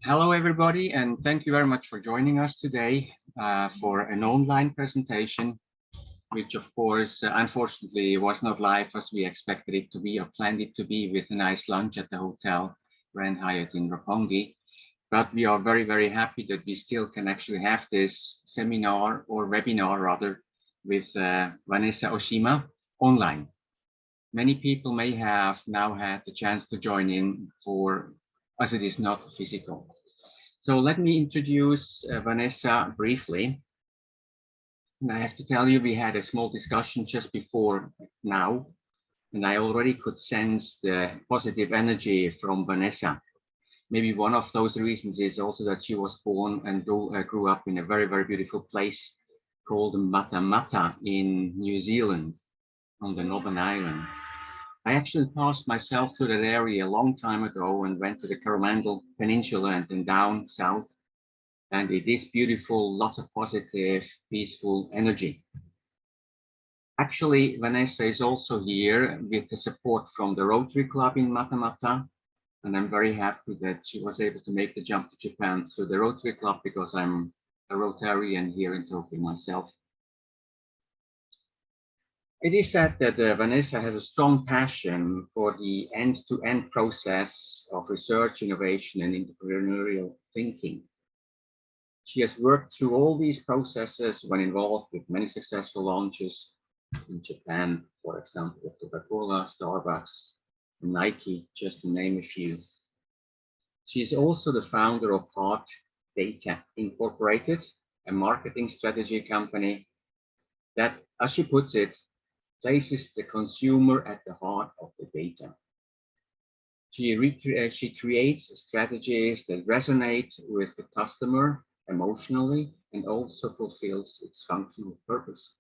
Hello, everybody, and thank you very much for joining us today for an online presentation, which, of course, unfortunately was not live as we expected it to be or planned it to be, with a nice lunch at the hotel Grand Hyatt in Roppongi. But we are very, very happy that we still can actually have this seminar or webinar, rather, with Vanessa Oshima online. Many people may have now had the chance to join in as it is not physical. So let me introduce Vanessa briefly. And I have to tell you, we had a small discussion just before now, and I already could sense the positive energy from Vanessa. Maybe one of those reasons is also that she was born and grew up in a very, very beautiful place called Mata Mata in New Zealand on the Northern Island. I actually passed myself through that area a long time ago and went to the Coromandel Peninsula and then down south. And it is beautiful, lots of positive, peaceful energy. Actually, Vanessa is also here with the support from the Rotary Club in Mata Mata. And I'm very happy that she was able to make the jump to Japan through the Rotary Club, because I'm a Rotarian here in Tokyo myself. It is said that Vanessa has a strong passion for the end-to-end process of research, innovation, and entrepreneurial thinking. She has worked through all these processes when involved with many successful launches in Japan, for example, with Coca-Cola, Starbucks, and Nike, just to name a few. She is also the founder of Heart Data Incorporated, a marketing strategy company that, as she puts it, places the consumer at the heart of the data. She creates strategies that resonate with the customer emotionally and also fulfills its functional purpose.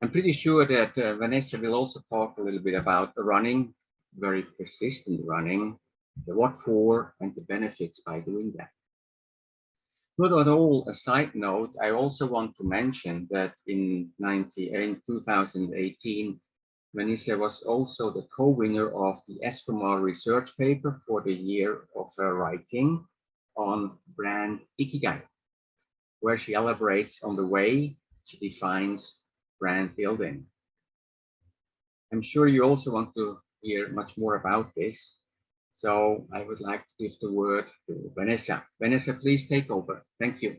I'm pretty sure that Vanessa will also talk a little bit about running, very persistent running, the what for and the benefits by doing that. Not at all a side note, I also want to mention that in 2018, Vanessa was also the co-winner of the Escomar research paper for the year of her writing on Brand Ikigai, where she elaborates on the way she defines brand building. I'm sure you also want to hear much more about this. So I would like to give the word to Vanessa. Vanessa, please take over. Thank you.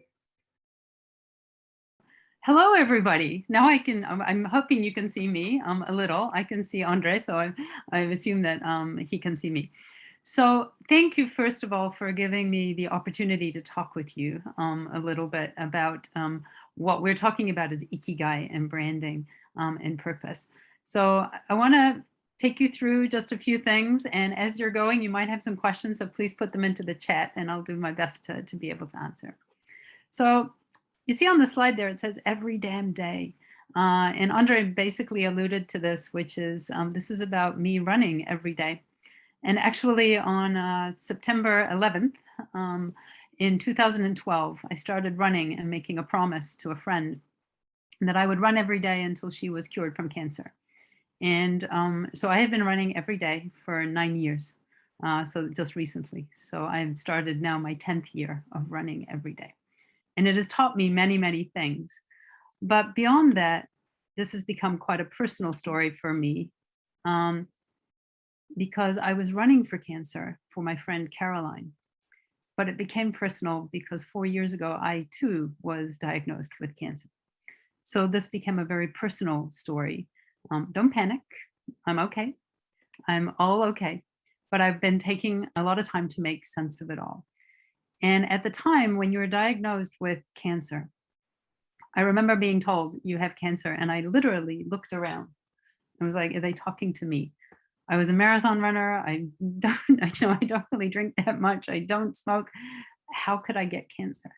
Hello, everybody. Now I'm hoping you can see me a little. I can see Andre, so I assume that he can see me. So thank you, first of all, for giving me the opportunity to talk with you a little bit about what we're talking about is Ikigai and branding and purpose. So I want to take you through just a few things. And as you're going, you might have some questions, so please put them into the chat and I'll do my best to be able to answer. So you see on the slide there, it says every damn day. And Andre basically alluded to this, which is this is about me running every day. And actually on September 11th, in 2012, I started running and making a promise to a friend that I would run every day until she was cured from cancer. And so I have been running every day for 9 years, so just recently. So I've started now my 10th year of running every day. And it has taught me many, many things. But beyond that, this has become quite a personal story for me because I was running for cancer for my friend Caroline. But it became personal because 4 years ago, I too was diagnosed with cancer. So this became a very personal story. Don't panic. I'm okay. I'm all okay. But I've been taking a lot of time to make sense of it all. And at the time when you were diagnosed with cancer, I remember being told you have cancer, and I literally looked around. I was like, are they talking to me? I was a marathon runner. I don't really drink that much. I don't smoke. How could I get cancer?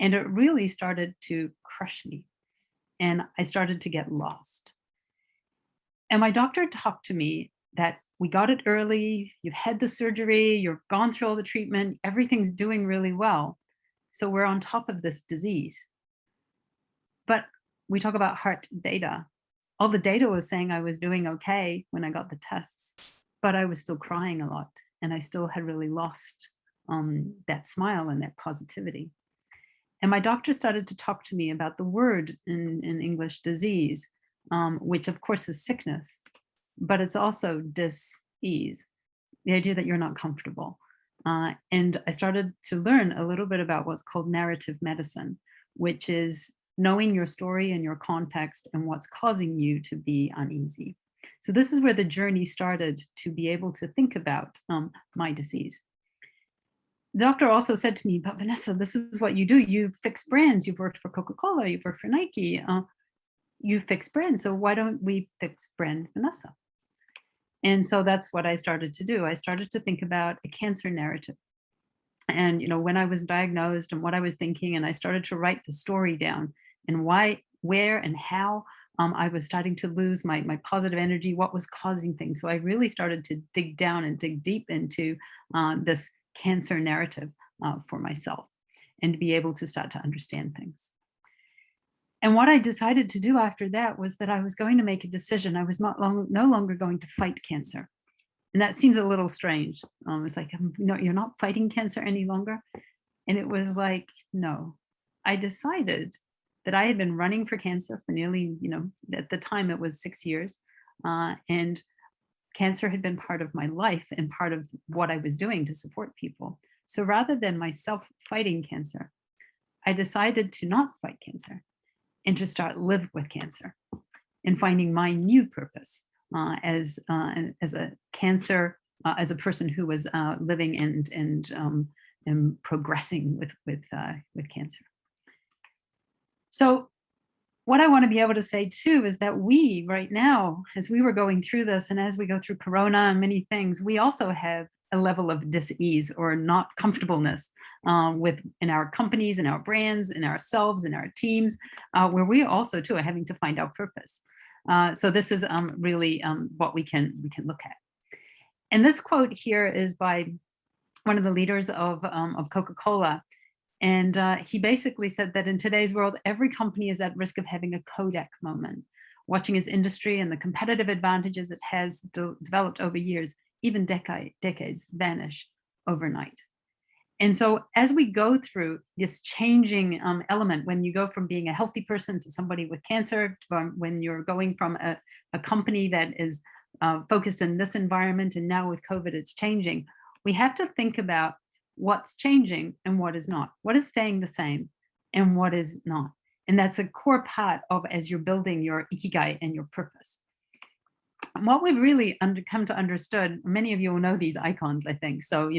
And it really started to crush me. And I started to get lost. And my doctor talked to me that we got it early, you've had the surgery, you've gone through all the treatment, everything's doing really well. So we're on top of this disease. But we talk about heart data. All the data was saying I was doing okay when I got the tests, but I was still crying a lot and I still had really lost that smile and that positivity. And my doctor started to talk to me about the word in English, disease, which of course is sickness, but it's also dis-ease, the idea that you're not comfortable. And I started to learn a little bit about what's called narrative medicine, which is knowing your story and your context and what's causing you to be uneasy. So this is where the journey started to be able to think about my disease. The doctor also said to me, but Vanessa, this is what you do. You fix brands. You've worked for Coca-Cola, you've worked for Nike, you fix brands. So why don't we fix brand Vanessa? And so that's what I started to do. I started to think about a cancer narrative. And when I was diagnosed and what I was thinking, and I started to write the story down and why, where, and how I was starting to lose my positive energy, what was causing things. So I really started to dig down and dig deep into this cancer narrative for myself and to be able to start to understand things. And what I decided to do after that was that I was going to make a decision. I was no longer going to fight cancer. And that seems a little strange. It's like, no, you're not fighting cancer any longer. And it was like, no, I decided that I had been running for cancer for nearly, at the time it was 6 years. And cancer had been part of my life and part of what I was doing to support people. So rather than myself fighting cancer, I decided to not fight cancer and to start live with cancer and finding my new purpose as a cancer, as a person who was living and progressing with cancer. So what I want to be able to say too is that we right now, as we were going through this and as we go through Corona and many things, we also have a level of dis-ease or not comfortableness in our companies, in our brands, in ourselves, in our teams, where we also too are having to find our purpose. So this is really what we can look at. And this quote here is by one of the leaders of Coca-Cola. And he basically said that in today's world, every company is at risk of having a Kodak moment, watching its industry and the competitive advantages it has developed over years, even decades, vanish overnight. And so as we go through this changing element, when you go from being a healthy person to somebody with cancer, when you're going from a company that is focused in this environment, and now with COVID, it's changing, we have to think about what's changing and what is not, what is staying the same and what is not. And that's a core part of as you're building your Ikigai and your purpose. And what we've really come to understood, many of you will know these icons, I think. So,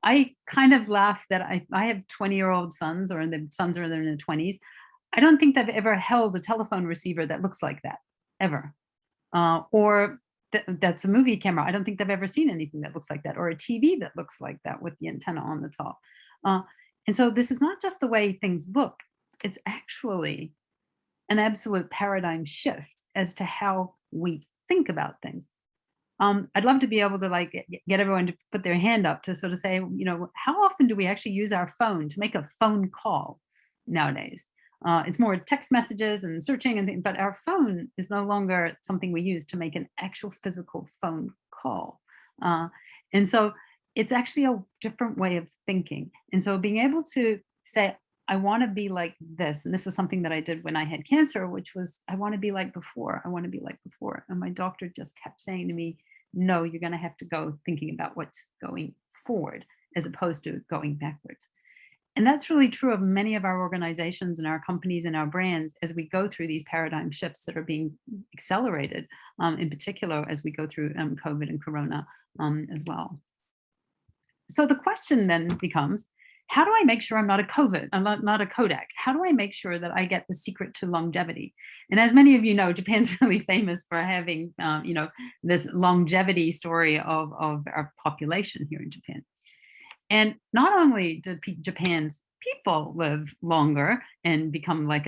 I kind of laugh that I have 20-year-old sons, or the sons are in their 20s. I don't think they've ever held a telephone receiver that looks like that, ever. Or that's a movie camera. I don't think they've ever seen anything that looks like that, or a TV that looks like that with the antenna on the top. And so this is not just the way things look, it's actually an absolute paradigm shift as to how we think about things. I'd love to be able to get everyone to put their hand up to sort of say, how often do we actually use our phone to make a phone call nowadays? It's more text messages and searching and things, but our phone is no longer something we use to make an actual physical phone call. And so it's actually a different way of thinking. And so being able to say, I want to be like this. And this was something that I did when I had cancer, which was, I want to be like before. I want to be like before. And my doctor just kept saying to me, no, you're going to have to go thinking about what's going forward as opposed to going backwards. And that's really true of many of our organizations and our companies and our brands as we go through these paradigm shifts that are being accelerated, in particular, as we go through COVID and Corona as well. So the question then becomes, how do I make sure I'm not not a Kodak? How do I make sure that I get the secret to longevity? And as many of you know, Japan's really famous for having, this longevity story of our population here in Japan. And not only do Japan's people live longer and become like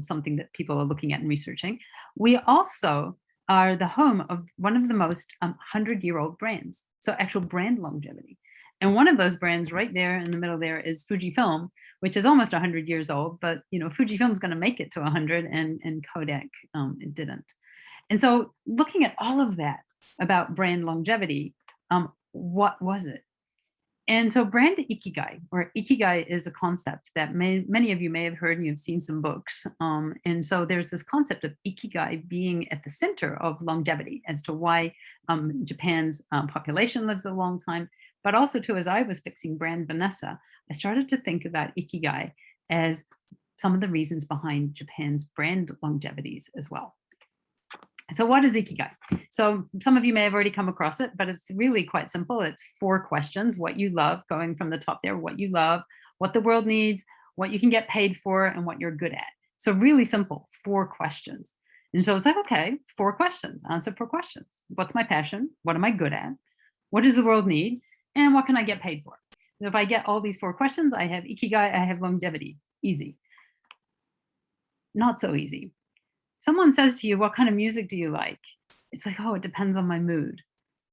something that people are looking at and researching, we also are the home of one of the most 100-year-old brands, so actual brand longevity. And one of those brands right there in the middle there is Fujifilm, which is almost 100 years old, but Fujifilm's going to make it to 100 and Kodak it didn't. And so looking at all of that about brand longevity, what was it? And so brand Ikigai, or Ikigai, is a concept that many of you may have heard, and you've seen some books. And so there's this concept of Ikigai being at the center of longevity as to why Japan's population lives a long time. But also too, as I was fixing brand Vanessa, I started to think about Ikigai as some of the reasons behind Japan's brand longevities as well. So what is Ikigai? So some of you may have already come across it, but it's really quite simple. It's 4 questions: what you love, going from the top there, what you love, what the world needs, what you can get paid for, and what you're good at. So really simple, 4 questions. And so it's like, okay, 4 questions, answer 4 questions. What's my passion? What am I good at? What does the world need? And what can I get paid for? And if I get all these 4 questions, I have Ikigai, I have longevity. Easy. Not so easy. Someone says to you, what kind of music do you like? It's like, oh, it depends on my mood.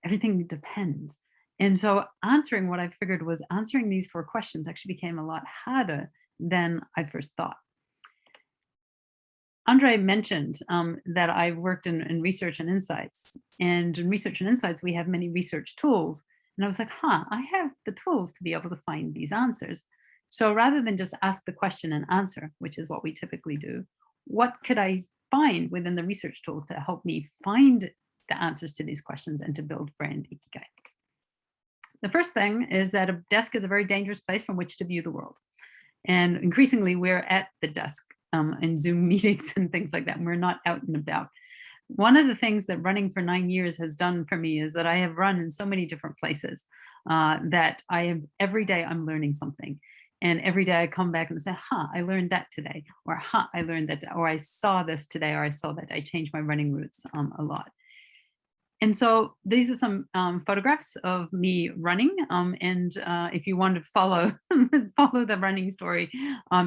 Everything depends. And so answering, what I figured was answering these 4 questions actually became a lot harder than I first thought. Andre mentioned that I worked in research and insights. And in research and insights, we have many research tools. And I was like, I have the tools to be able to find these answers. So rather than just ask the question and answer, which is what we typically do, what could I find within the research tools to help me find the answers to these questions and to build brand Ikigai? The first thing is that a desk is a very dangerous place from which to view the world. And increasingly, we're at the desk in Zoom meetings and things like that. And we're not out and about. One of the things that running for 9 years has done for me is that I have run in so many different places that every day I'm learning something. And every day I come back and say, I learned that today, or I learned that, or I saw this today, or I saw that. I changed my running routes a lot. And so these are some photographs of me running. And if you want to follow the running story,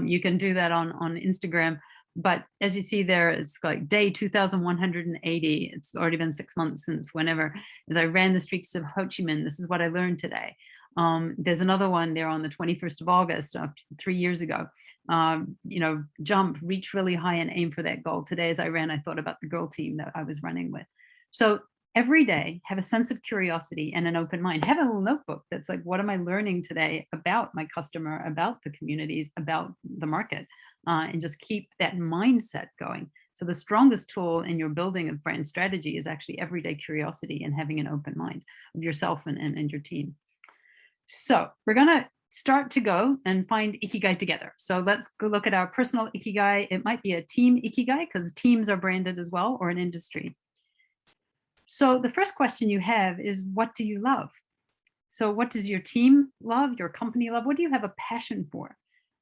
you can do that on Instagram. But as you see there, it's like day 2180. It's already been 6 months since whenever, as I ran the streets of Ho Chi Minh. This is what I learned today. There's another one there on the 21st of August, 3 years ago. Jump, reach really high and aim for that goal. Today, as I ran, I thought about the girl team that I was running with. So every day, have a sense of curiosity and an open mind. Have a little notebook that's like, what am I learning today about my customer, about the communities, about the market? And just keep that mindset going. So the strongest tool in your building of brand strategy is actually everyday curiosity and having an open mind of yourself and your team. So we're going to start to go and find Ikigai together. So let's go look at our personal Ikigai. It might be a team Ikigai because teams are branded as well, or an industry. So the first question you have is, what do you love? So what does your team love, your company love? What do you have a passion for?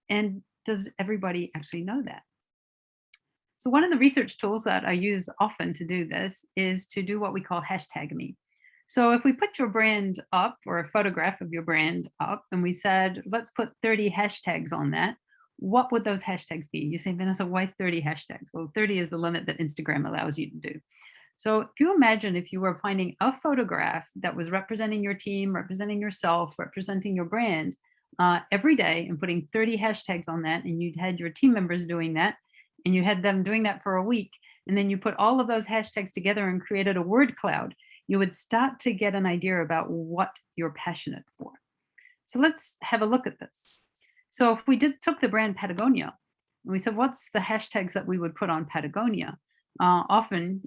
And does everybody actually know that? So one of the research tools that I use often to do this is to do what we call hashtag me. So if we put your brand up, or a photograph of your brand up, and we said, let's put 30 hashtags on that, what would those hashtags be? You say, Vanessa, why 30 hashtags? Well, 30 is the limit that Instagram allows you to do. So if you imagine if you were finding a photograph that was representing your team, representing yourself, representing your brand every day, and putting 30 hashtags on that, and you'd had your team members doing that, and you had them doing that for a week, and then you put all of those hashtags together and created a word cloud, you would start to get an idea about what you're passionate for. So let's have a look at this. So if we took the brand Patagonia, and we said, what's the hashtags that we would put on Patagonia? Often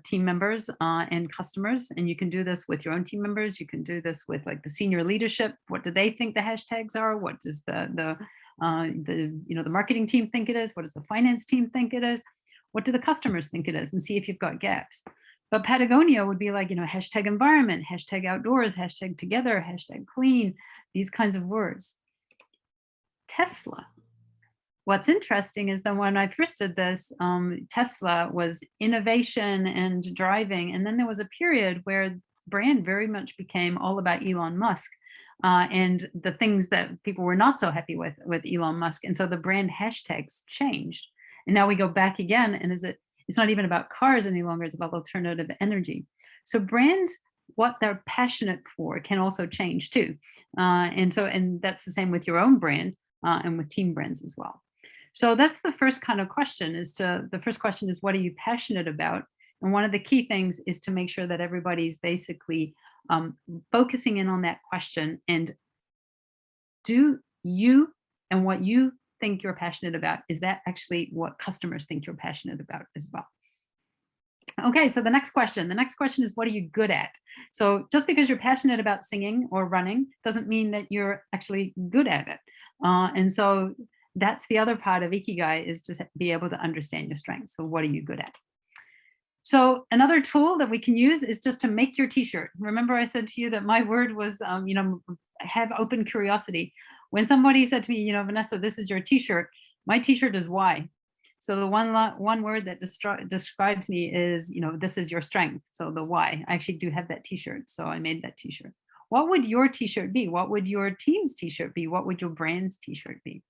team members and customers, and you can do this with your own team members. You can do this with like the senior leadership. What do they think the hashtags are? What does the marketing team think it is? What does the finance team think it is? What do the customers think it is? And see if you've got gaps. But Patagonia would be like, hashtag environment, hashtag outdoors, hashtag together, hashtag clean, these kinds of words. Tesla. What's interesting is that when I first did this, Tesla was innovation and driving. And then there was a period where brand very much became all about Elon Musk and the things that people were not so happy with Elon Musk. And so the brand hashtags changed. And now we go back again, and it's not even about cars any longer, it's about alternative energy. So brands, what they're passionate for can also change too. And that's the same with your own brand and with team brands as well. So that's the first kind of question the first question is, what are you passionate about? And one of the key things is to make sure that everybody's basically focusing in on that question and do you and what you think you're passionate about, is that actually what customers think you're passionate about as well? Okay, so the next question is, what are you good at? So just because you're passionate about singing or running doesn't mean that you're actually good at it. And so that's the other part of Ikigai, is to be able to understand your strengths. So what are you good at? So another tool that we can use is just to make your t-shirt. Remember I said to you that my word was, have open curiosity. When somebody said to me, Vanessa, this is your t-shirt, my t-shirt is why. So the one word that describes me is, this is your strength. So the why. I actually do have that t-shirt. So I made that t-shirt. What would your t-shirt be? What would your team's t-shirt be? What would your brand's t-shirt be?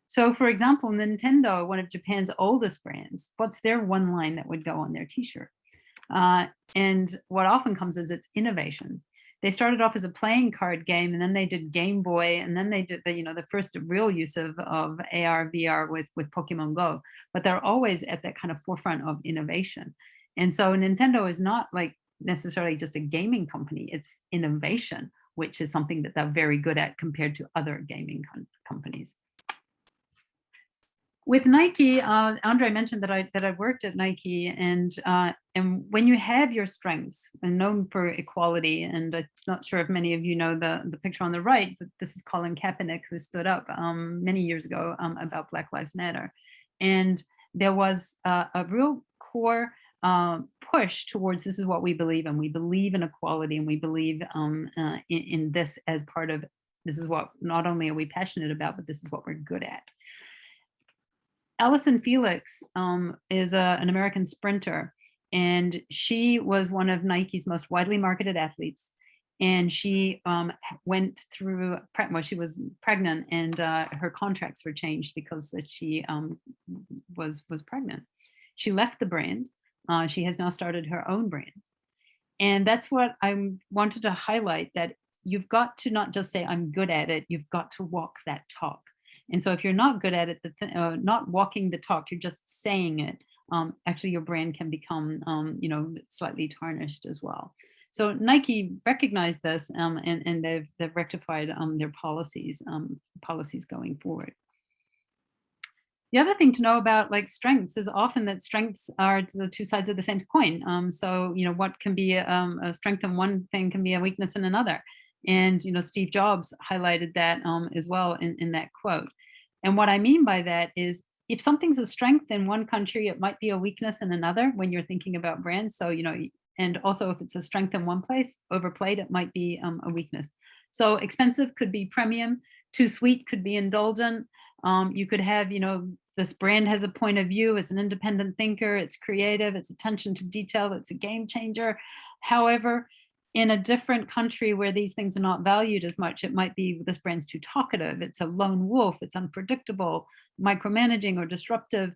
So for example, Nintendo, one of Japan's oldest brands, what's their one line that would go on their t-shirt? And what often comes is it's innovation. They started off as a playing card game, and then they did Game Boy, and then they did the first real use of AR, VR with Pokemon Go. But they're always at that kind of forefront of innovation. And so Nintendo is not like necessarily just a gaming company, it's innovation, which is something that they're very good at compared to other gaming companies. With Nike, Andre mentioned that I worked at Nike, and when you have your strengths and known for equality, and I'm not sure if many of you know the picture on the right, but this is Colin Kaepernick, who stood up many years ago about Black Lives Matter, and there was a real core push towards, this is what we believe in. We believe in equality, and we believe in this as part of, this is what not only are we passionate about, but this is what we're good at. Allison Felix is an American sprinter, and she was one of Nike's most widely marketed athletes. And she went through, she was pregnant, and her contracts were changed because she was pregnant. She left the brand. She has now started her own brand. And that's what I wanted to highlight, that you've got to not just say, I'm good at it, you've got to walk that talk. And so if you're not good at it, not walking the talk, you're just saying it, actually your brand can become, slightly tarnished as well. So Nike recognized this, and they've rectified their policies going forward. The other thing to know about strengths is often that strengths are the two sides of the same coin. So what can be a strength in one thing can be a weakness in another. And Steve Jobs highlighted that as well in that quote. And what I mean by that is, if something's a strength in one country, it might be a weakness in another when you're thinking about brands. So and also if it's a strength in one place, overplayed, it might be a weakness. So expensive could be premium, too sweet could be indulgent. You could have, this brand has a point of view, it's an independent thinker, it's creative, it's attention to detail, it's a game changer. However, in a different country where these things are not valued as much, it might be this brand's too talkative, it's a lone wolf, it's unpredictable, micromanaging or disruptive.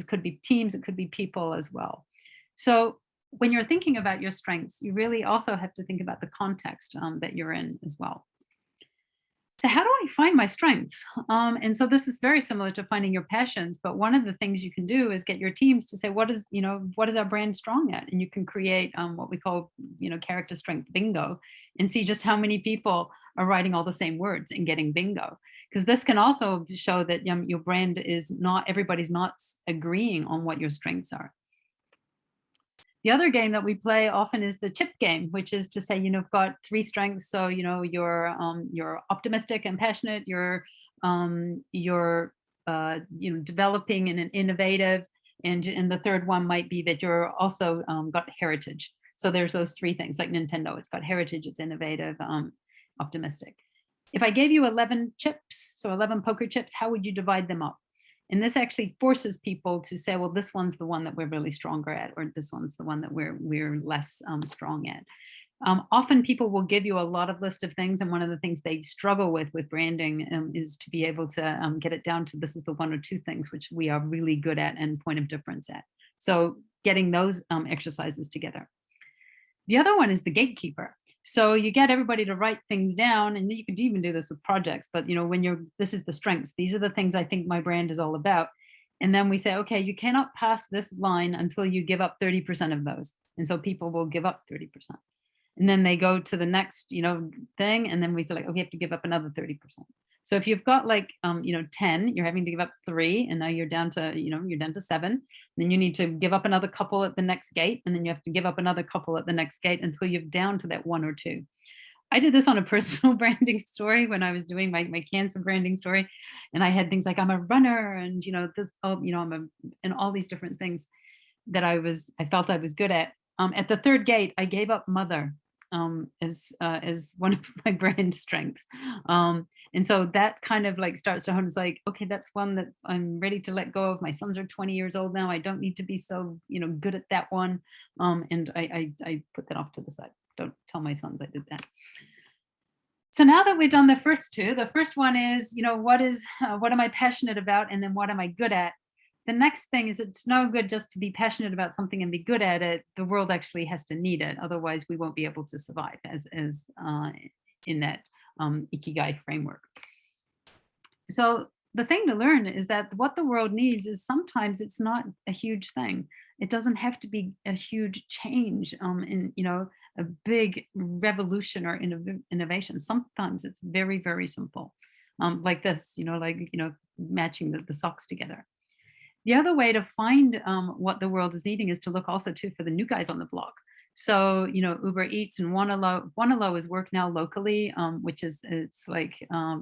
Could be teams, it could be people as well. So when you're thinking about your strengths, you really also have to think about the context that you're in as well. So how do I find my strengths? And so this is very similar to finding your passions, but one of the things you can do is get your teams to say, what is our brand strong at? And you can create what we call, character strength bingo, and see just how many people are writing all the same words and getting bingo. Because this can also show that your brand is not, everybody's not agreeing on what your strengths are. The other game that we play often is the chip game, which is to say, you've got three strengths. So, you're optimistic and passionate, you're developing and innovative. And the third one might be that you're also got heritage. So there's those three things, like Nintendo, it's got heritage, it's innovative, optimistic. If I gave you 11 chips, so 11 poker chips, how would you divide them up? And this actually forces people to say, well, this one's the one that we're really stronger at, or this one's the one that we're less strong at. Often people will give you a lot of list of things, and one of the things they struggle with branding is to be able to get it down to, this is the one or two things which we are really good at and point of difference at. So getting those exercises together. The other one is the gatekeeper. So you get everybody to write things down, and you could even do this with projects, but when this is the strengths, these are the things I think my brand is all about. And then we say, okay, you cannot pass this line until you give up 30% of those. And so people will give up 30%. And then they go to the next, thing. And then we say, like, okay, you have to give up another 30%. So if you've got like, 10, you're having to give up 3, and now you're down to, you're down to 7. Then you need to give up another couple at the next gate, and then you have to give up another couple at the next gate until you're down to that 1 or 2. I did this on a personal branding story when I was doing my cancer branding story, and I had things like I'm a runner, and I'm and all these different things that I felt I was good at. At the third gate, I gave up mother as one of my brand strengths, and so that kind of like starts to hone. It's like, okay, that's one that I'm ready to let go of. My sons are 20 years old now. I don't need to be so good at that one, and I put that off to the side. Don't tell my sons I did that. So now that we've done the first two, the first one is, what am I passionate about? And then what am I good at? The next thing is, it's no good just to be passionate about something and be good at it. The world actually has to need it. Otherwise, we won't be able to survive as in that Ikigai framework. So the thing to learn is that what the world needs is sometimes it's not a huge thing. It doesn't have to be a huge change in, a big revolution or innovation. Sometimes it's very, very simple, like this, matching the socks together. The other way to find what the world is needing is to look also too for the new guys on the block. So, Uber Eats and Wanalo is work now locally, which is, it's like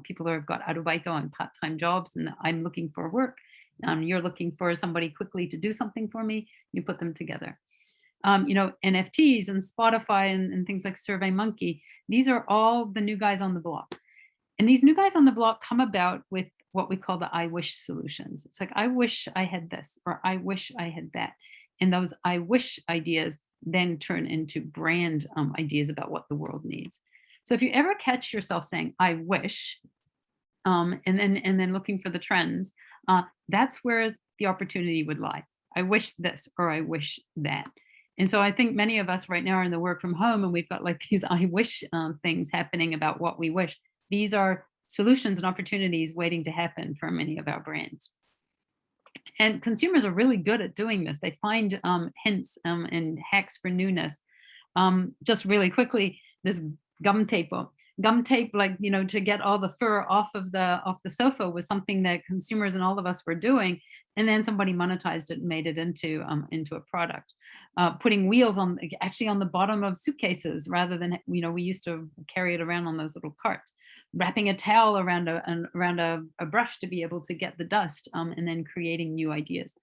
people who have got arubaito and part-time jobs, and I'm looking for work. You're looking for somebody quickly to do something for me. You put them together. NFTs and Spotify and things like SurveyMonkey. These are all the new guys on the block. And these new guys on the block come about with what we call the I wish solutions. It's like, I wish I had this, or I wish I had that. And those I wish ideas then turn into brand ideas about what the world needs. So if you ever catch yourself saying, I wish, and then looking for the trends, that's where the opportunity would lie. I wish this, or I wish that. And so I think many of us right now are in the work from home, and we've got like these I wish things happening about what we wish. These are solutions and opportunities waiting to happen for many of our brands. And consumers are really good at doing this. They find hints and hacks for newness. Just really quickly, this gum tape. Gum tape, to get all the fur off the sofa was something that consumers and all of us were doing. And then somebody monetized it and made it into a product. Putting wheels actually on the bottom of suitcases rather than, we used to carry it around on those little carts. Wrapping a towel around a brush to be able to get the dust, and then creating new ideas.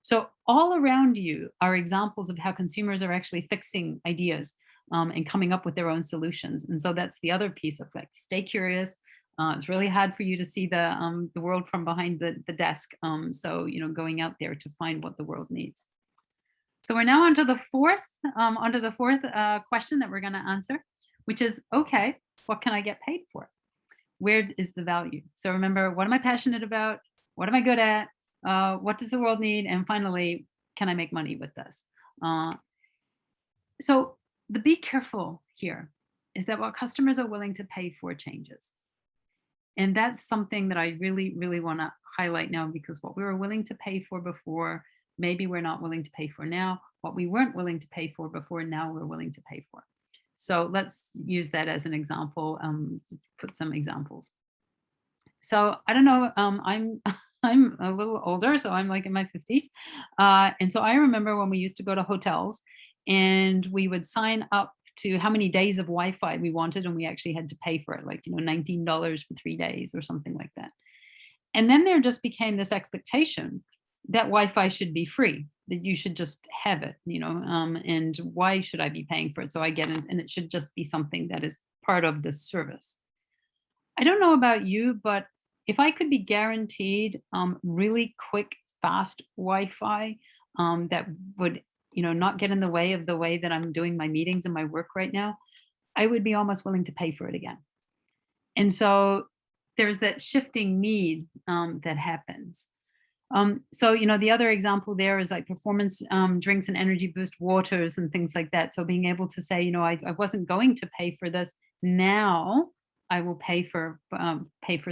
So all around you are examples of how consumers are actually fixing ideas and coming up with their own solutions. And so that's the other piece of like, stay curious. It's really hard for you to see the world from behind the desk. So, going out there to find what the world needs. So we're now onto the fourth question that we're going to answer, which is, okay, what can I get paid for? Where is the value? So remember, what am I passionate about? What am I good at? What does the world need? And finally, can I make money with this? So the be careful here is that what customers are willing to pay for changes. And that's something that I really, really want to highlight now, because what we were willing to pay for before, maybe we're not willing to pay for now. What we weren't willing to pay for before, now we're willing to pay for. So let's use that as an example, put some examples. So I don't know, I'm a little older, so I'm like in my 50s. And so I remember when we used to go to hotels and we would sign up to how many days of Wi-Fi we wanted, and we actually had to pay for it, like, $19 for 3 days or something like that. And then there just became this expectation that Wi-Fi should be free, that you should just have it, and why should I be paying for it? So I get it, and it should just be something that is part of the service. I don't know about you, but if I could be guaranteed really quick, fast Wi-Fi that would, not get in the way of the way that I'm doing my meetings and my work right now, I would be almost willing to pay for it again. And so there's that shifting need that happens. So, the other example there is like performance drinks and energy boost waters and things like that. So being able to say, I wasn't going to pay for this. Now I will pay for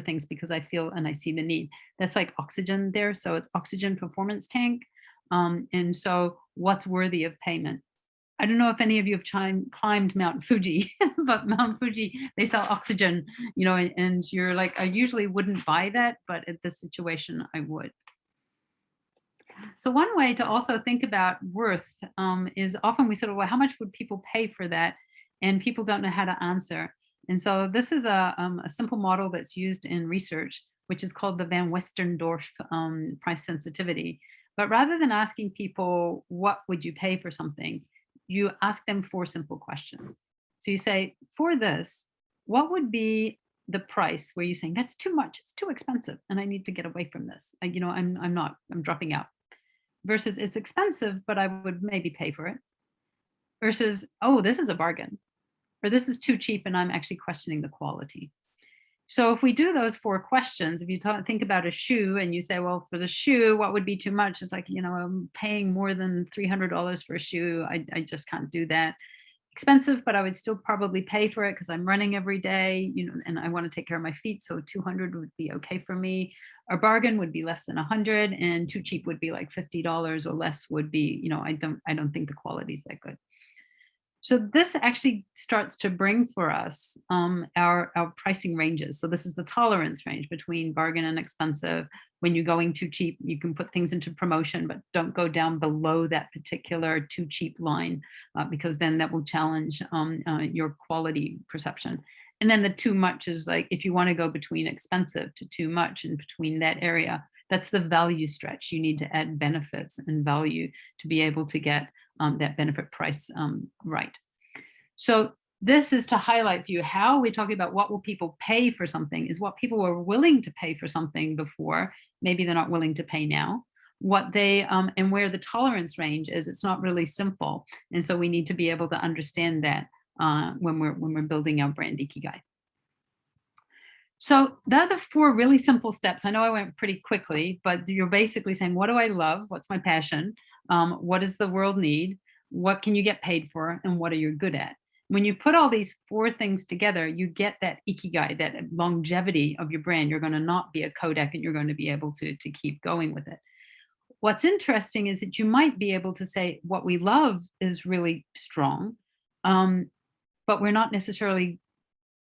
things because I feel and I see the need. That's like oxygen there. So it's oxygen performance tank. And so what's worthy of payment? I don't know if any of you have climbed Mount Fuji, but Mount Fuji, they sell oxygen, and you're like, I usually wouldn't buy that, but at this situation, I would. So one way to also think about worth is often we sort of, well, how much would people pay for that? And people don't know how to answer. And so this is a simple model that's used in research, which is called the Van Westendorp price sensitivity. But rather than asking people, what would you pay for something? You ask them 4 simple questions. So you say, for this, what would be the price where you're saying that's too much, it's too expensive, and I need to get away from this. I'm dropping out. Versus it's expensive, but I would maybe pay for it. Versus, oh, this is a bargain, or this is too cheap and I'm actually questioning the quality. So if we do those 4 questions, if you think about a shoe and you say, well, for the shoe, what would be too much? It's like, I'm paying more than $300 for a shoe. I just can't do that. Expensive, but I would still probably pay for it because I'm running every day, and I want to take care of my feet. So 200 would be okay for me. A bargain would be less than 100, and too cheap would be like $50 or less would be, I don't think the quality is that good. So this actually starts to bring for us our pricing ranges. So this is the tolerance range between bargain and expensive. When you're going too cheap, you can put things into promotion, but don't go down below that particular too cheap line because then that will challenge your quality perception. And then the too much is like, if you want to go between expensive to too much and between that area, that's the value stretch. You need to add benefits and value to be able to get that benefit price right. So this is to highlight for you how we're talking about what will people pay for something is what people were willing to pay for something before. Maybe they're not willing to pay now. What they and where the tolerance range is, it's not really simple. And so we need to be able to understand that when we're building our brand Ikigai. So that are the 4 really simple steps. I know I went pretty quickly, but you're basically saying, what do I love? What's my passion? What does the world need? What can you get paid for? And what are you good at? When you put all these 4 things together, you get that Ikigai, that longevity of your brand. You're going to not be a Kodak and you're going to be able to keep going with it. What's interesting is that you might be able to say what we love is really strong, but we're not necessarily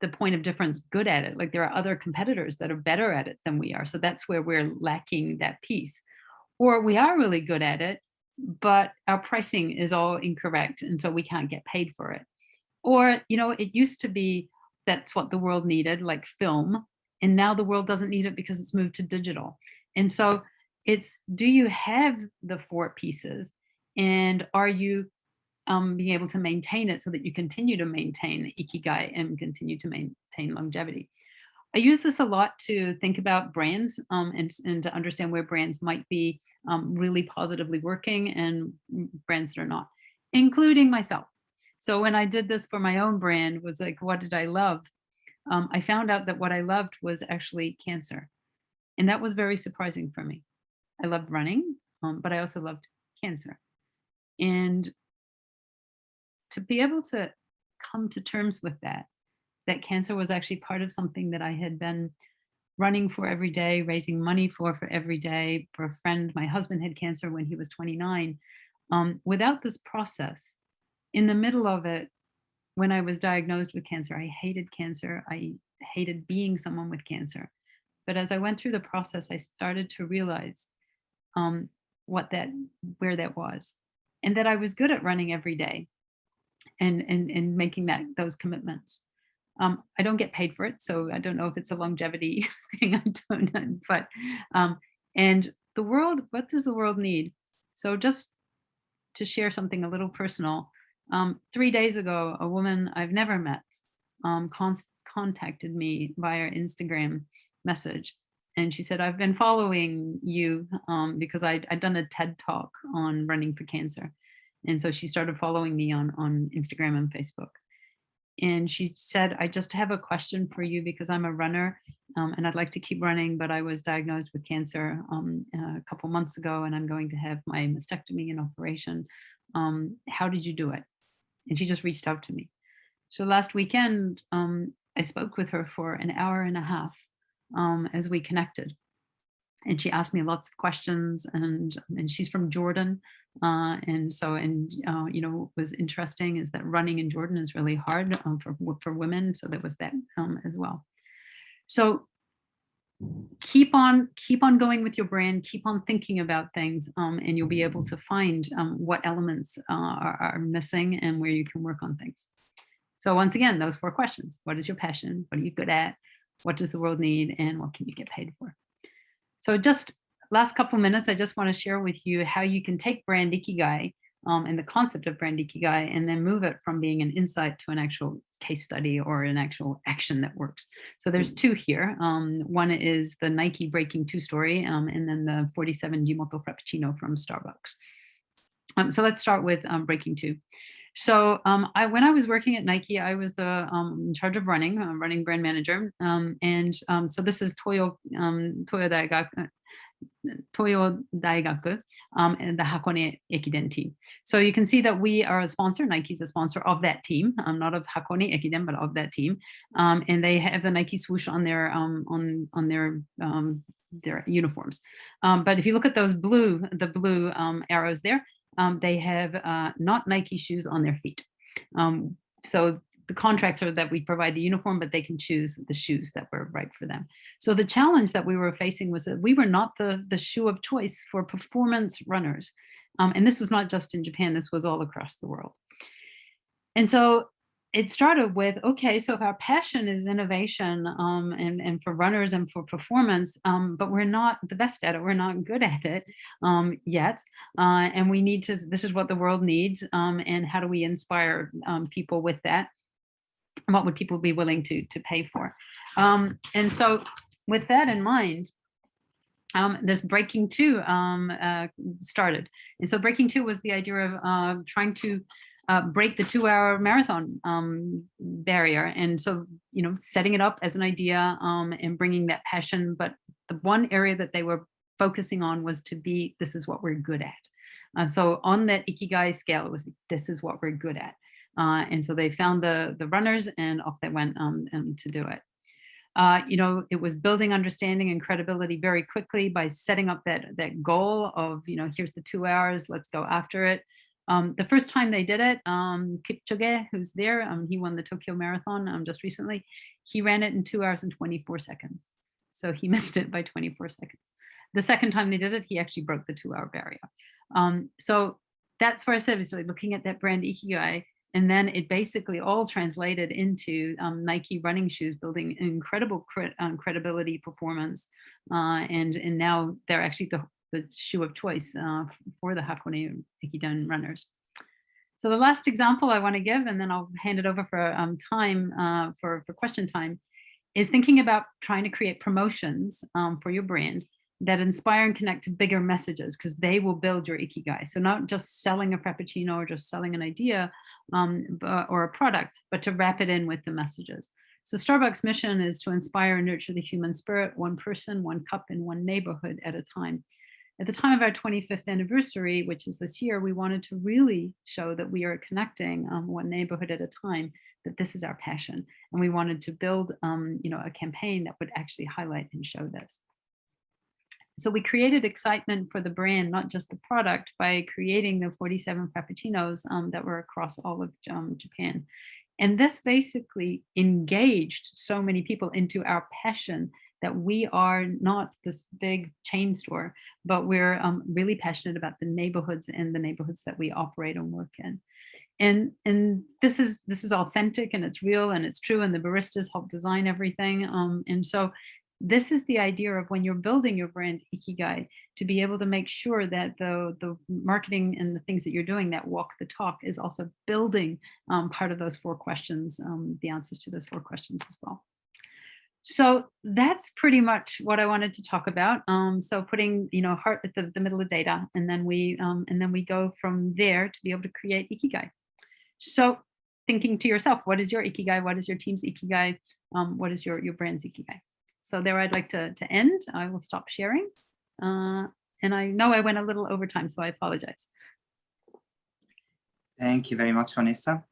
the point of difference good at it. Like there are other competitors that are better at it than we are. So that's where we're lacking that piece. Or we are really good at it, but our pricing is all incorrect. And so we can't get paid for it. Or, it used to be that's what the world needed, like film. And now the world doesn't need it because it's moved to digital. And so it's, do you have the 4 pieces? And are you being able to maintain it so that you continue to maintain Ikigai and continue to maintain longevity? I use this a lot to think about brands and to understand where brands might be really positively working and brands that are not, including myself. So when I did this for my own brand, was like, what did I love? I found out that what I loved was actually cancer. And that was very surprising for me. I loved running, but I also loved cancer. And to be able to come to terms with that cancer was actually part of something that I had been running for every day, raising money for every day. For a friend, my husband had cancer when he was 29. Without this process, in the middle of it, when I was diagnosed with cancer, I hated cancer. I hated being someone with cancer. But as I went through the process, I started to realize where that was, and that I was good at running every day and making those commitments. I don't get paid for it, so I don't know if it's a longevity thing. I don't know, but and the world, what does the world need? So just to share something a little personal, 3 days ago, a woman I've never met contacted me via Instagram message, and she said, "I've been following you because I'd done a TED talk on running for cancer." And so she started following me on Instagram and Facebook. And she said, "I just have a question for you because I'm a runner and I'd like to keep running, but I was diagnosed with cancer a couple months ago and I'm going to have my mastectomy and operation. How did you do it?" And she just reached out to me. So last weekend, I spoke with her for an hour and a half as we connected. and she asked me lots of questions, and she's from Jordan. And you know, what was interesting is that running in Jordan is really hard for women. So there was that as well. So keep on going with your brand, keep on thinking about things, and you'll be able to find what elements are missing and where you can work on things. So once again, those 4 questions: what is your passion? What are you good at? What does the world need? And what can you get paid for? So just last couple of minutes, I just want to share with you how you can take Brand Ikigai and the concept of Brand Ikigai and then move it from being an insight to an actual case study or an actual action that works. So there's 2 here. One is the Nike Breaking 2 story, and then the 47 Gimoto Frappuccino from Starbucks. So let's start with Breaking 2. So when I was working at Nike, I was the in charge of running brand manager. So this is Toyo Daigaku and the Hakone Ekiden team. So you can see that we are a sponsor. Nike's a sponsor of that team, not of Hakone Ekiden, but of that team. And they have the Nike swoosh on their uniforms. But if you look at those blue arrows there, they have not Nike shoes on their feet. So the contracts are that we provide the uniform, but they can choose the shoes that were right for them. So the challenge that we were facing was that we were not the shoe of choice for performance runners. And this was not just in Japan, this was all across the world. And so it started with, okay, so if our passion is innovation and for runners and for performance, but we're not the best at it, we're not good at it yet, and we need to, this is what the world needs, and how do we inspire people with that? What would people be willing to pay for? And so with that in mind, this Breaking 2 started. And so Breaking 2 was the idea of trying to break the 2-hour marathon barrier. And so, you know, setting it up as an idea and bringing that passion. But the one area that they were focusing on was to be, this is what we're good at. So on that Ikigai scale, it was, this is what we're good at. And so they found the runners and off they went to do it. You know, it was building understanding and credibility very quickly by setting up that goal of, you know, here's the 2 hours, let's go after it. The first time they did it, Kipchoge, who's there, he won the Tokyo Marathon just recently. He ran it in 2 hours and 24 seconds. So he missed it by 24 seconds. The second time they did it, he actually broke the 2-hour barrier. So that's where I said, so looking at that Brand Ikigai, and then it basically all translated into Nike running shoes, building incredible credibility, performance, and now they're actually the shoe of choice for the Hakone Ekiden runners. So the last example I want to give, and then I'll hand it over for time for question time, is thinking about trying to create promotions for your brand that inspire and connect to bigger messages, because they will build your Ikigai. So not just selling a Frappuccino or just selling an idea or a product, but to wrap it in with the messages. So Starbucks' mission is to inspire and nurture the human spirit, one person, one cup, in one neighborhood at a time. At the time of our 25th anniversary, which is this year, we wanted to really show that we are connecting one neighborhood at a time, that this is our passion. And we wanted to build you know, a campaign that would actually highlight and show this. So we created excitement for the brand, not just the product, by creating the 47 Frappuccinos that were across all of Japan. And this basically engaged so many people into our passion that we are not this big chain store, but we're really passionate about the neighborhoods and the neighborhoods that we operate and work in. And this is authentic, and it's real, and it's true, and the baristas help design everything. And so this is the idea of when you're building your brand Ikigai, to be able to make sure that the marketing and the things that you're doing that walk the talk is also building part of those 4 questions, the answers to those 4 questions as well. So that's pretty much what I wanted to talk about. So putting, you know, heart at the middle of data, and then we go from there to be able to create Ikigai. So thinking to yourself, what is your Ikigai? What is your team's Ikigai? What is your brand's Ikigai? So there I'd like to end. I will stop sharing. And I know I went a little over time, so I apologize. Thank you very much, Vanessa.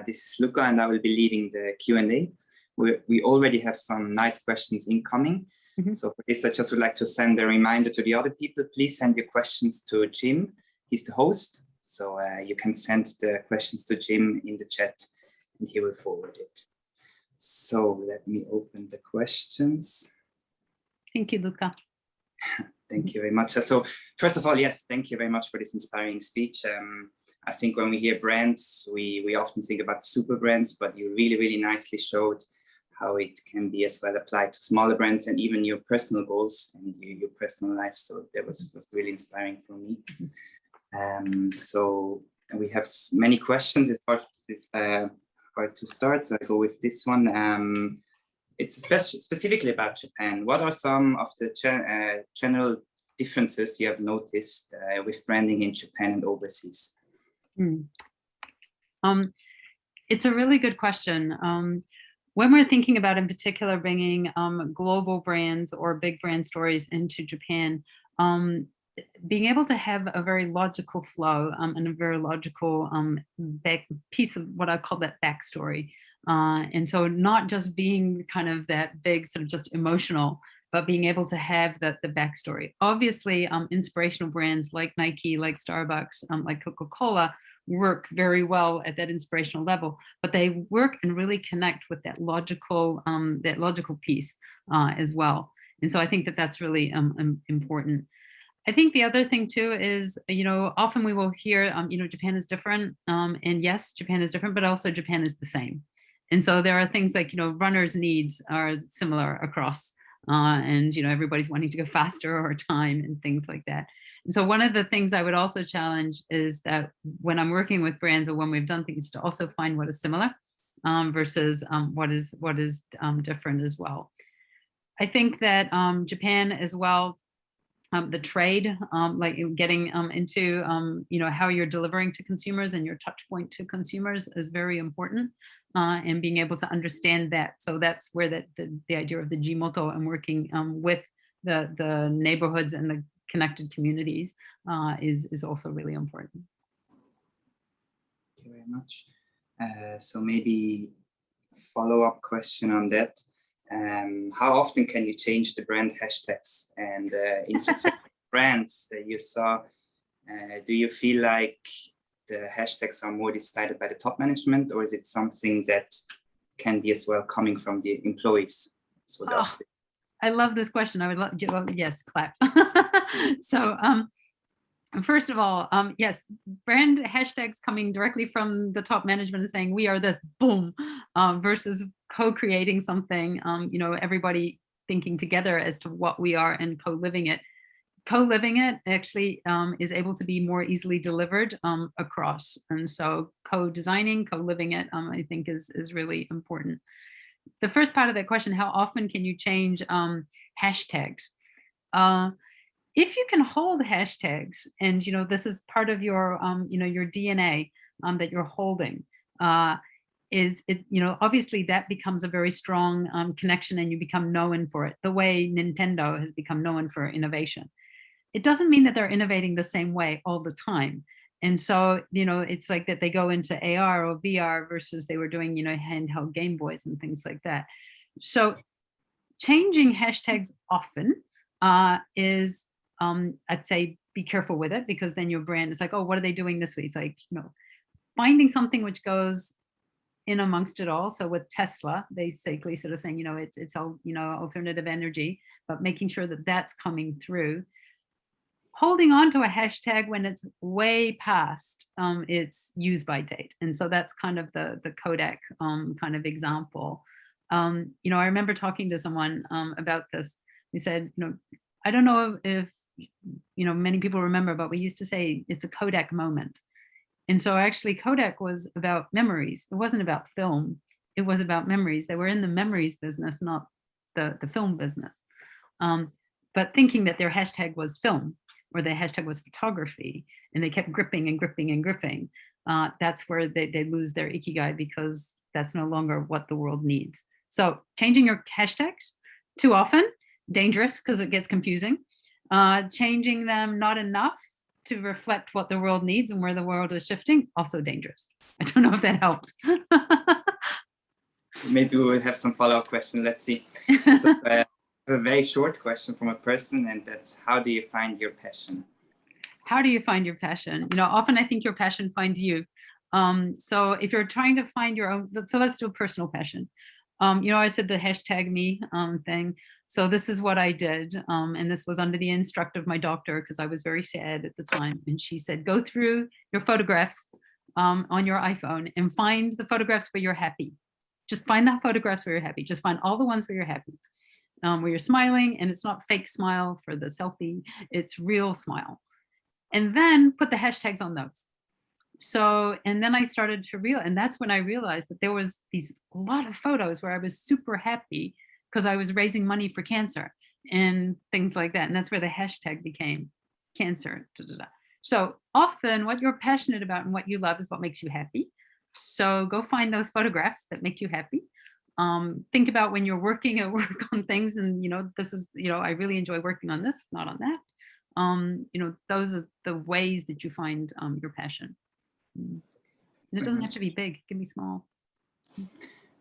This is Luca, and I will be leading the Q&A. We already have some nice questions incoming. So for this, I just would like to send a reminder to the other people. Please send your questions to Jim. He's the host. So you can send the questions to Jim in the chat and he will forward it. So let me open the questions. Thank you, Luca. Thank you very much. So first of all, yes, thank you very much for this inspiring speech. I think when we hear brands, we often think about super brands, but you really, really nicely showed how it can be as well applied to smaller brands and even your personal goals and your personal life. So that was really inspiring for me. So we have many questions. It's hard to start, so I go with this one. It's specifically about Japan. What are some of the general differences you have noticed with branding in Japan and overseas? It's a really good question. When we're thinking about, in particular, bringing global brands or big brand stories into Japan, being able to have a very logical flow and a very logical piece of what I call that backstory. And so not just being kind of that big sort of just emotional, but being able to have the backstory. Obviously, inspirational brands like Nike, like Starbucks, like Coca-Cola work very well at that inspirational level, but they work and really connect with that logical piece as well. And so I think that that's really important. I think the other thing too is, often we will hear, Japan is different, and yes, Japan is different, but also Japan is the same. And so there are things like, runners' needs are similar across, and everybody's wanting to go faster or time and things like that. And so one of the things I would also challenge is that when I'm working with brands or when we've done things, to also find what is similar versus what is different as well. I think that Japan as well, the trade, like getting into how you're delivering to consumers and your touch point to consumers is very important, and being able to understand that. So that's where the idea of the Jimoto and working with the neighborhoods and the connected communities is also really important. Thank you very much. So maybe a follow-up question on that. How often can you change the brand hashtags? And in successful brands that you saw, do you feel like the hashtags are more decided by the top management, or is it something that can be as well coming from the employees? So I love this question. I would love, yes, clap. So first of all, yes, brand hashtags coming directly from the top management and saying, we are this, boom, versus co-creating something, everybody thinking together as to what we are and co-living it. Co-living it actually is able to be more easily delivered across. And so co-designing, co-living it, I think is really important. The first part of that question, how often can you change hashtags? If you can hold hashtags, and this is part of your your DNA that you're holding, obviously that becomes a very strong connection, and you become known for it. The way Nintendo has become known for innovation, it doesn't mean that they're innovating the same way all the time. And so it's like that they go into AR or VR versus they were doing handheld Game Boys and things like that. So changing hashtags often is I'd say be careful with it, because then your brand is like, oh, what are they doing this week? It's like, finding something which goes in amongst it all. So with Tesla, basically sort of saying, it's all, alternative energy, but making sure that that's coming through. Holding on to a hashtag when it's way past its use by date. And so that's kind of the Kodak kind of example. I remember talking to someone about this. They said, I don't know if many people remember, but we used to say it's a Kodak moment. And so actually Kodak was about memories. It wasn't about film. It was about memories. They were in the memories business, not the film business. But thinking that their hashtag was film, or their hashtag was photography, and they kept gripping and gripping and gripping, that's where they lose their Ikigai, because that's no longer what the world needs. So changing your hashtags too often, dangerous, because it gets confusing. Changing them not enough to reflect what the world needs and where the world is shifting, also dangerous. I don't know if that helped. Maybe we will have some follow-up question. Let's see. So, A very short question from a person, and that's, how do you find your passion? How do you find your passion? You know, often I think your passion finds you. So if you're trying to find your own, so let's do a personal passion. You know, I said the hashtag me thing. So this is what I did. And this was under the instruct of my doctor, because I was very sad at the time. And she said, go through your photographs on your iPhone and find the photographs where you're happy. Just find the photographs where you're happy. Just find all the ones where you're happy, where you're smiling, and it's not fake smile for the selfie, it's real smile. And then put the hashtags on those. So, and then I started to realize, and that's when I realized that there was a lot of photos where I was super happy because I was raising money for cancer and things like that. And that's where the hashtag became cancer. Da, da, da. So often what you're passionate about and what you love is what makes you happy. So go find those photographs that make you happy. Think about when you're working at work on things and, you know, this is, you know, I really enjoy working on this, not on that. You know, those are the ways that you find your passion. And it doesn't have to be big, it can be small.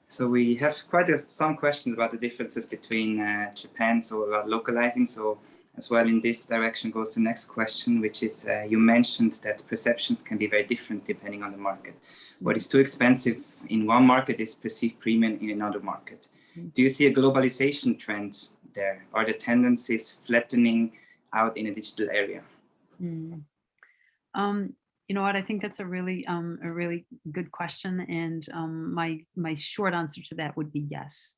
So we have some questions about the differences between Japan, so about localizing. So as well in this direction goes the next question, which is you mentioned that perceptions can be very different depending on the market. What is too expensive in one market is perceived premium in another market. Do you see a globalization trend there? Are the tendencies flattening out in a digital area? You know what, I think that's a really good question, and my short answer to that would be yes.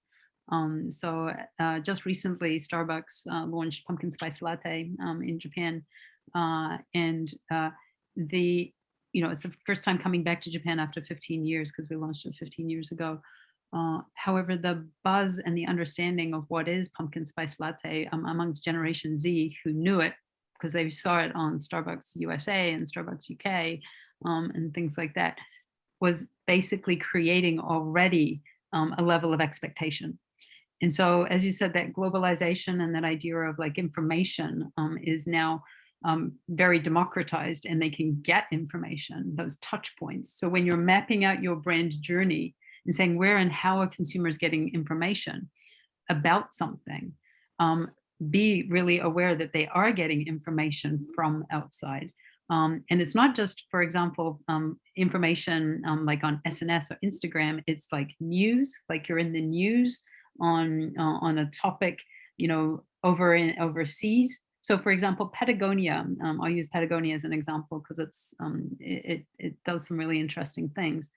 So just recently Starbucks launched pumpkin spice latte in Japan, and you know, it's the first time coming back to Japan after 15 years, because we launched it 15 years ago. However, the buzz and the understanding of what is pumpkin spice latte amongst Generation Z, who knew it because they saw it on Starbucks USA and Starbucks UK and things like that, was basically creating already a level of expectation. And so, as you said, that globalization and that idea of like information is now very democratized, and they can get information, those touch points. So when you're mapping out your brand journey and saying where and how are consumers getting information about something, be really aware that they are getting information from outside. And it's not just, for example, information like on SNS or Instagram, it's like news, like you're in the news on a topic, you know, overseas. So for example, Patagonia, I'll use Patagonia as an example because it does some really interesting things.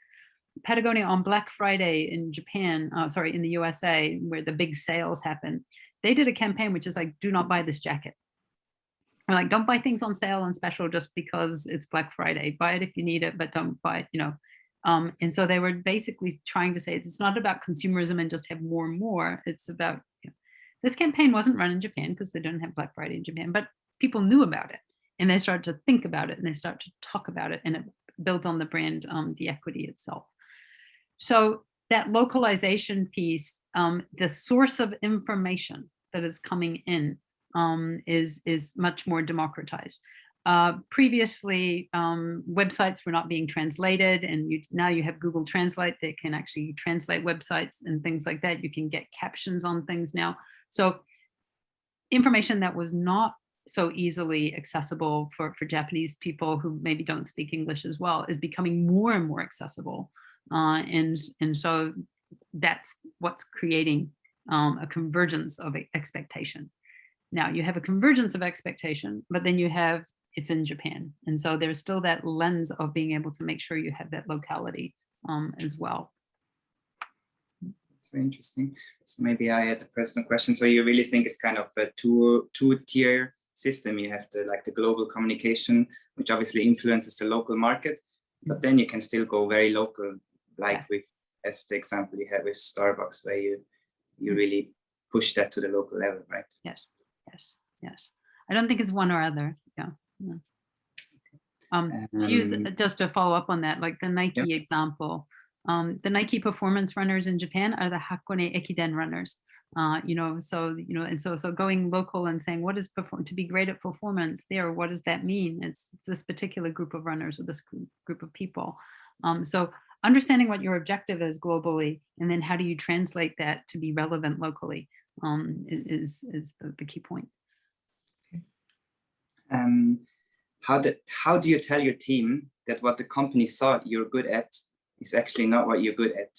Patagonia on Black Friday in Japan, in the USA, where the big sales happen, they did a campaign which is like, do not buy this jacket. Or like, don't buy things on sale and special just because it's Black Friday. Buy it if you need it, but don't buy it, you know. And so they were basically trying to say it's not about consumerism and just have more and more. It's about, you know, this campaign wasn't run in Japan because they don't have Black Friday in Japan, but people knew about it and they started to think about it and they start to talk about it, and it builds on the brand, the equity itself. So that localization piece, the source of information that is coming in is much more democratized. Previously, websites were not being translated, and now you have Google Translate that can actually translate websites and things like that. You can get captions on things now. So information that was not so easily accessible for Japanese people who maybe don't speak English as well is becoming more and more accessible. And so that's what's creating a convergence of expectation. Now you have a convergence of expectation, but then you have, it's in Japan. And so there's still that lens of being able to make sure you have that locality as well. That's very interesting. So maybe I had a personal question. So you really think it's kind of a two-tier system? You have the global communication, which obviously influences the local market, but then you can still go very local, like yes, as the example you had with Starbucks, where you really push that to the local level, right? Yes, yes, yes. I don't think it's one or other. Yeah. Just to follow up on that, like the Nike example, the Nike performance runners in Japan are the Hakone Ekiden runners. You know, so you know, and so going local and saying what is to be great at performance there, what does that mean? It's this particular group of runners or this group of people. So understanding what your objective is globally, and then how do you translate that to be relevant locally? is the key point. How do you tell your team that what the company thought you're good at is actually not what you're good at?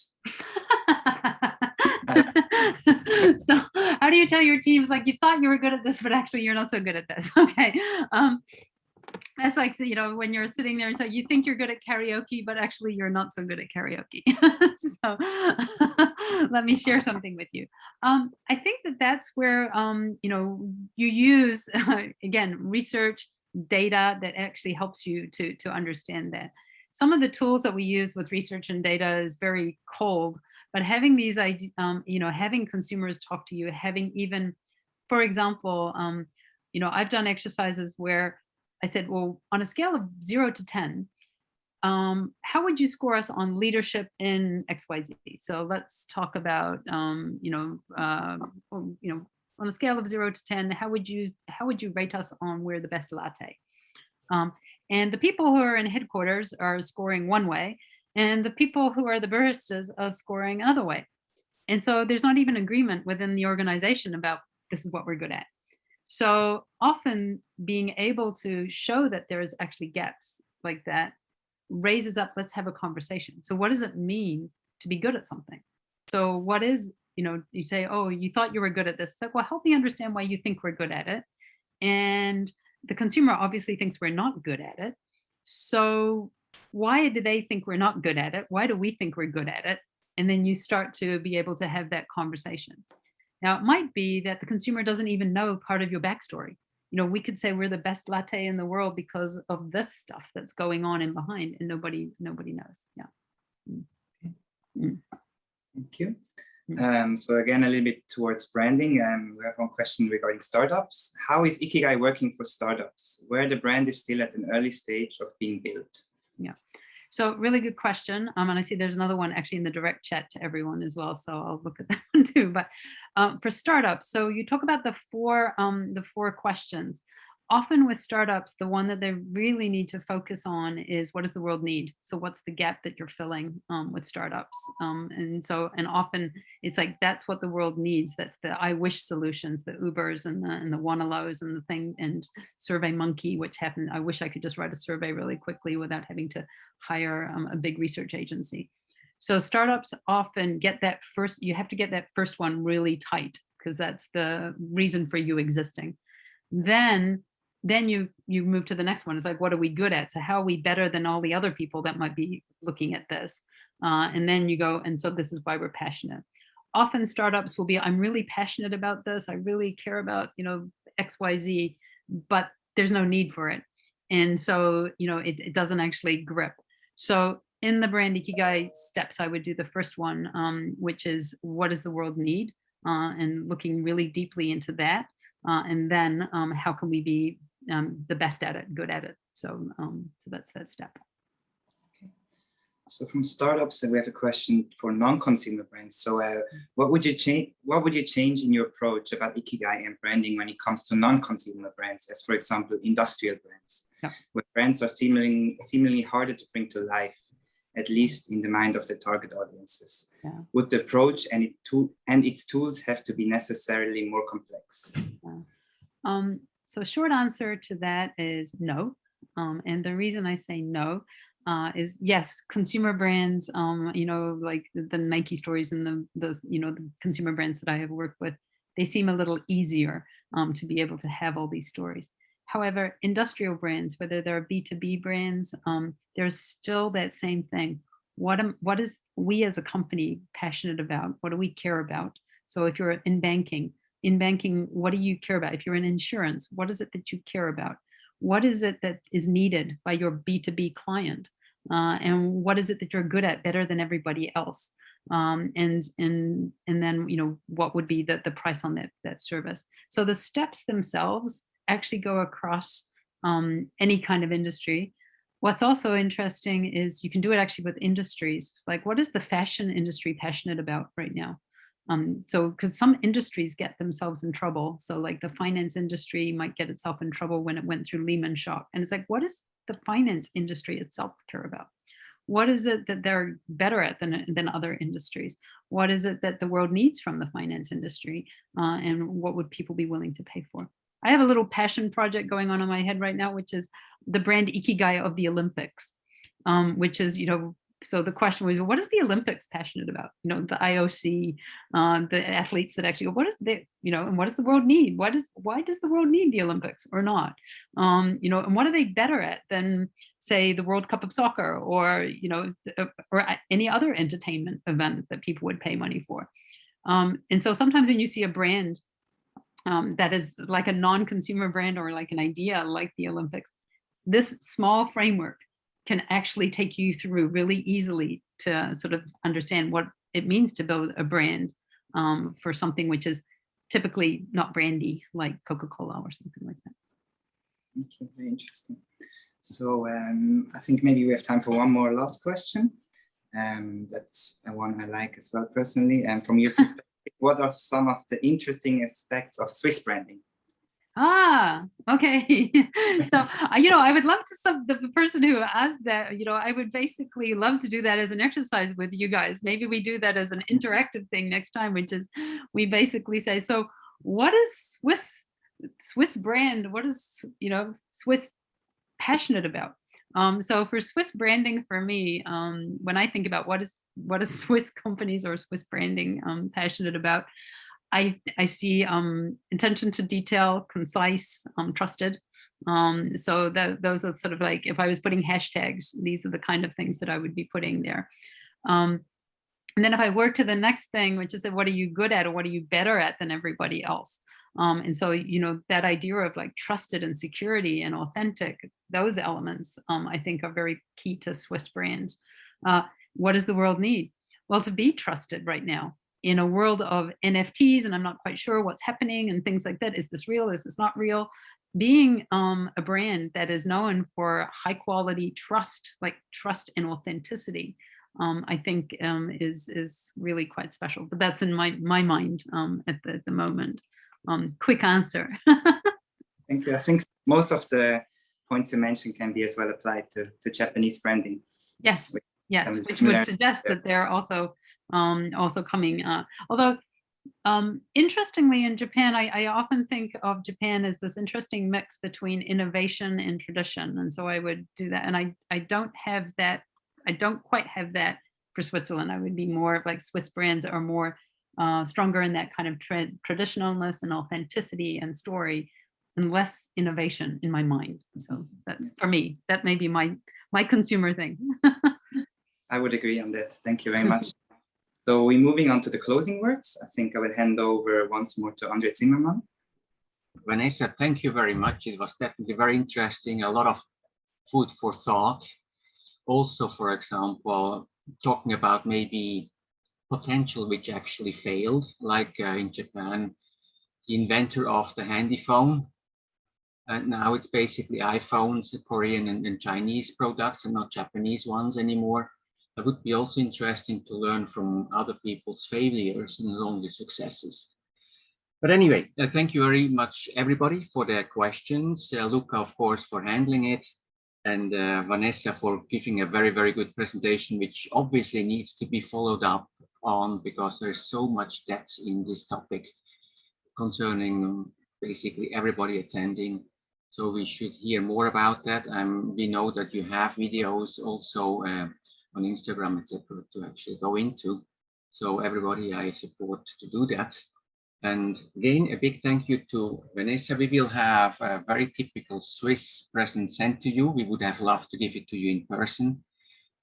So how do you tell your teams, like, you thought you were good at this, but actually you're not so good at this? Okay. That's like, you know, when you're sitting there and so you think you're good at karaoke, but actually you're not so good at karaoke. So let me share something with you. I think that that's where, you know, you use, again, research data that actually helps you to understand that. Some of the tools that we use with research and data is very cold, but having these, you know, having consumers talk to you, having even, for example, you know, I've done exercises where I said, well, on a scale of 0 to 10, how would you score us on leadership in XYZ? So let's talk about, you know, on a scale of 0 to 10, how would you rate us on we're the best latte? And the people who are in headquarters are scoring one way, and the people who are the baristas are scoring another way. And so there's not even agreement within the organization about this is what we're good at. So often being able to show that there is actually gaps like that raises up, let's have a conversation. So what does it mean to be good at something? So what is, you know, you say, oh, you thought you were good at this. It's like, well, help me understand why you think we're good at it. And the consumer obviously thinks we're not good at it. So why do they think we're not good at it? Why do we think we're good at it? And then you start to be able to have that conversation. Now, it might be that the consumer doesn't even know part of your backstory. You know, we could say we're the best latte in the world because of this stuff that's going on in behind, and nobody knows. Yeah. Thank you. So again, a little bit towards branding. We have one question regarding startups. How is Ikigai working for startups, where the brand is still at an early stage of being built? Yeah. So really good question. And I see there's another one actually in the direct chat to everyone as well. So I'll look at that one too. But for startups, so you talk about the four questions. Often with startups, the one that they really need to focus on is what does the world need? So what's the gap that you're filling with startups? And often it's like, that's what the world needs. That's the I wish solutions, the Ubers and the Wannalos and the thing, and Survey Monkey, which happened. I wish I could just write a survey really quickly without having to hire a big research agency. So startups often get that first, you have to get that first one really tight because that's the reason for you existing. Then you move to the next one. It's like, what are we good at? So how are we better than all the other people that might be looking at this? And then you go, and so this is why we're passionate. Often startups will be, I'm really passionate about this. I really care about, you know, XYZ, but there's no need for it. And so, you know, it doesn't actually grip. So in the Brand Ikigai steps, I would do the first one, which is what does the world need? And looking really deeply into that. And then how can we be the best at it, good at it? So that's that step. Okay. So from startups, we have a question for non-consumer brands. So what would you change? What would you change in your approach about Ikigai and branding when it comes to non-consumer brands, as for example, industrial brands, yeah, where brands are seemingly harder to bring to life, at least in the mind of the target audiences? Yeah. Would the approach and its tools have to be necessarily more complex? Yeah. So short answer to that is no. And the reason I say no is yes, consumer brands, you know, like the Nike stories and the you know, the consumer brands that I have worked with, they seem a little easier to be able to have all these stories. However, industrial brands, whether they're B2B brands, there's still that same thing. What is we as a company passionate about? What do we care about? So if you're in banking, what do you care about? If you're in insurance, what is it that you care about? What is it that is needed by your B2B client? And what is it that you're good at better than everybody else? And then, you know, what would be the price on that service? So the steps themselves actually go across any kind of industry. What's also interesting is you can do it actually with industries. Like, what is the fashion industry passionate about right now? So, because some industries get themselves in trouble. So like the finance industry might get itself in trouble when it went through Lehman shock. And it's like, what does the finance industry itself care about? What is it that they're better at than other industries? What is it that the world needs from the finance industry? And what would people be willing to pay for? I have a little passion project going on in my head right now, which is the brand Ikigai of the Olympics, which is, so the question was, what is the Olympics passionate about? The IOC, the athletes that actually go, what is and what does the world need? Why does the world need the Olympics or not? And what are they better at than, say, the World Cup of Soccer or, or any other entertainment event that people would pay money for? And so sometimes when you see a brand that is like a non-consumer brand or like an idea like the Olympics, this small framework can actually take you through really easily to sort of understand what it means to build a brand for something which is typically not brandy, like Coca-Cola or something like that. Okay, very interesting. So I think maybe we have time for one more last question. That's one I like as well personally. And from your perspective, what are some of the interesting aspects of Swiss branding? Okay. So, I would love to, the person who asked that, I would basically love to do that as an exercise with you guys. Maybe we do that as an interactive thing next time, which is we basically say, so what is Swiss brand? What is, Swiss passionate about? So for Swiss branding, for me, when I think about what is Swiss companies or Swiss branding passionate about, I see attention to detail, concise, trusted. So those are sort of like, if I was putting hashtags, these are the kind of things that I would be putting there. And then if I work to the next thing, which is what are you good at or what are you better at than everybody else? And so, that idea of like trusted and security and authentic, those elements, I think are very key to Swiss brands. What does the world need? Well, to be trusted right now in a world of NFTs, and I'm not quite sure what's happening and things like that. Is this real? Is this not real? Being a brand that is known for high quality trust, like trust and authenticity, I think is really quite special. But that's in my mind at the moment. Quick answer. Thank you. I think most of the points you mentioned can be as well applied to Japanese branding. Yes, which would suggest that they're also coming. Although, interestingly, in Japan, I often think of Japan as this interesting mix between innovation and tradition, and so I would do that. And I don't have that. I don't quite have that for Switzerland. I would be more like Swiss brands are more stronger in that kind of traditionalness and authenticity and story, and less innovation in my mind. So that's, for me, that may be my consumer thing. I would agree on that. Thank you very much. So we're moving on to the closing words. I think I will hand over once more to Andre Zimmermann. Vanessa, thank you very much. It was definitely very interesting. A lot of food for thought. Also, for example, talking about maybe potential which actually failed, like in Japan, the inventor of the handy phone. And now it's basically iPhones, Korean and Chinese products and not Japanese ones anymore. It would be also interesting to learn from other people's failures and not only successes. But anyway, thank you very much, everybody, for their questions. Luca, of course, for handling it. And Vanessa for giving a very, very good presentation, which obviously needs to be followed up on because there's so much depth in this topic concerning basically everybody attending. So we should hear more about that. We know that you have videos also on Instagram, etc., to actually go into. So everybody, I support to do that. And again, a big thank you to Vanessa. We will have a very typical Swiss present sent to you. We would have loved to give it to you in person,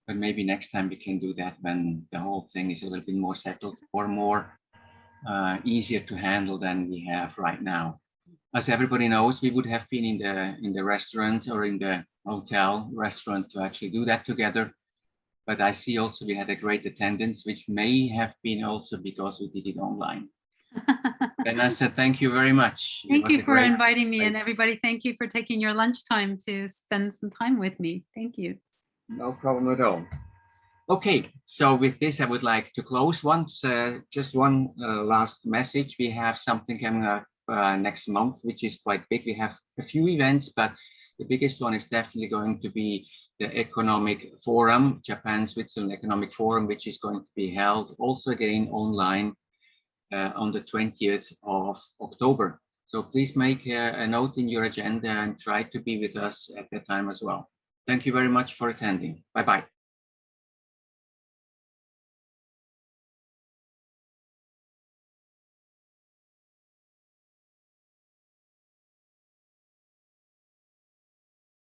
but maybe next time we can do that when the whole thing is a little bit more settled or more easier to handle than we have right now. As everybody knows, we would have been in the restaurant or in the hotel restaurant to actually do that together. But I see also we had a great attendance, which may have been also because we did it online. Vanessa, thank you very much. Thank you for inviting me, and everybody, thank you for taking your lunchtime to spend some time with me. Thank you. No problem at all. Okay, so with this, I would like to close just one last message. We have something coming up next month, which is quite big. We have a few events, but the biggest one is definitely going to be the Economic Forum, Japan-Switzerland Economic Forum, which is going to be held also again online on the 20th of October. So please make a note in your agenda and try to be with us at that time as well. Thank you very much for attending. Bye-bye.